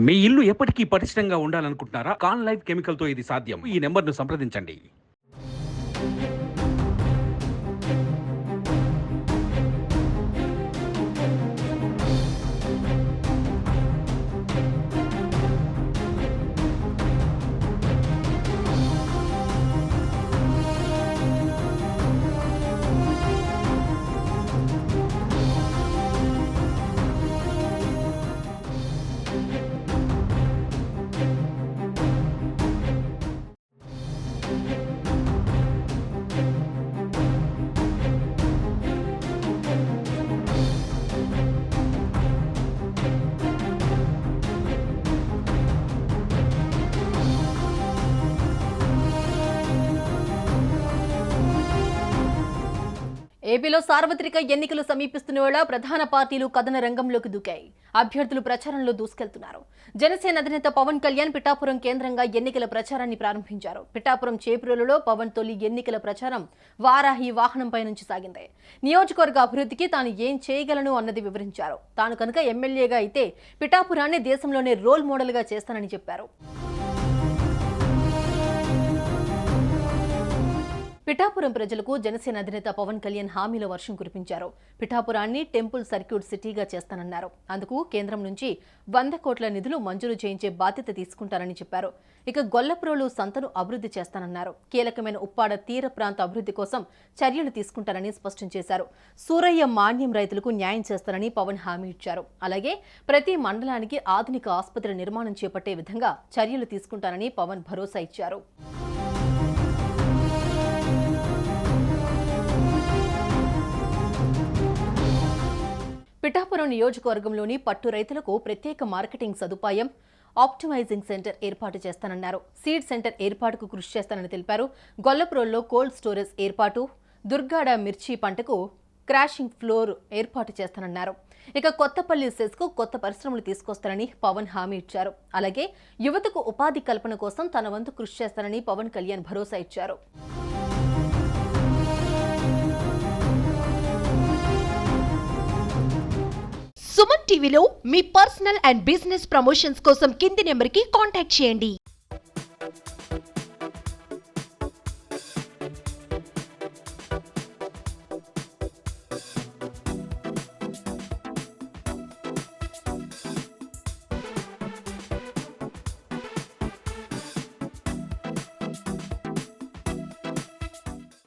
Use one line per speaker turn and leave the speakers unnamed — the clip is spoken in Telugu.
మీ ఇల్లు ఎప్పటికీ పటిష్టంగా ఉండాలనుకుంటున్నారా? కాన్ లైఫ్ కెమికల్ తో ఇది సాధ్యం. ఈ నెంబర్ను సంప్రదించండి.
ఏపీలో సార్వత్రిక ఎన్నికలు సమీపిస్తున్న వేళ ప్రధాన పార్టీలు కథన రంగంలోకి దూకాయి. అభ్యర్థులు ప్రచారంలో దూసుకెళ్తున్నారు. జనసేన అధినేత పవన్ కళ్యాణ్ పిఠాపురం కేంద్రంగా ఎన్నికల ప్రచారాన్ని ప్రారంభించారు. పిఠాపురం చేబ్రోలులో పవన్ తొలి ఎన్నికల ప్రచారం వారాహి వాహనంపై నుంచి సాగింది. నియోజకవర్గ అభివృద్ధికి తాను ఏం చేయగలను అన్నది వివరించారు. తాను కనుక ఎమ్మెల్యేగా అయితే పిఠాపురాన్ని దేశంలోనే రోల్ మోడల్గా చేస్తానని చెప్పారు. పిఠాపురం ప్రజలకు జనసేన అధినేత పవన్ కళ్యాణ్ హామీల వర్షం కురిపించారు. పిఠాపురాన్ని టెంపుల్ సర్క్యూట్ సిటీగా చేస్తానన్నారు. అందుకు కేంద్రం నుంచి 100 కోట్ల నిధులు మంజూరు చేయించే బాధ్యత తీసుకుంటారని చెప్పారు. ఇక గొల్లప్రోలు సంతను అభివృద్ధి చేస్తానన్నారు. కీలకమైన ఉప్పాడ తీర ప్రాంత అభివృద్ధి కోసం చర్యలు తీసుకుంటారని స్పష్టం చేశారు. సూరయ్య మాన్యం రైతులకు న్యాయం చేస్తారని పవన్ హామీ ఇచ్చారు. అలాగే ప్రతి మండలానికి ఆధునిక ఆసుపత్రి నిర్మాణం చేపట్టే విధంగా చర్యలు తీసుకుంటారని పవన్ భరోసా ఇచ్చారు. పిఠాపురం నియోజకవర్గంలోని పట్టు రైతులకు ప్రత్యేక మార్కెటింగ్ సదుపాయం, ఆప్టిమైజింగ్ సెంటర్ ఏర్పాటు చేస్తానన్నారు. సీడ్ సెంటర్ ఏర్పాటుకు కృషి చేస్తానని తెలిపారు. గొల్లప్రోల్లో కోల్డ్ స్టోరేజ్ ఏర్పాటు, దుర్గాడ మిర్చి పంటకు క్రాషింగ్ ఫ్లోర్ ఏర్పాటు చేస్తానన్నారు. ఇక కొత్తపల్లి సెస్కు కొత్త పరిశ్రమలు తీసుకొస్తారని పవన్ హామీ ఇచ్చారు. అలాగే యువతకు ఉపాధి కల్పన కోసం తన వంతు కృషి చేస్తానని పవన్ కళ్యాణ్ భరోసా ఇచ్చారు.
సుమన్ టీవీలో మీ పర్సనల్ అండ్ బిజినెస్ ప్రమోషన్స్ కోసం కింది నెంబర్కి కాంటాక్ట్ చేయండి.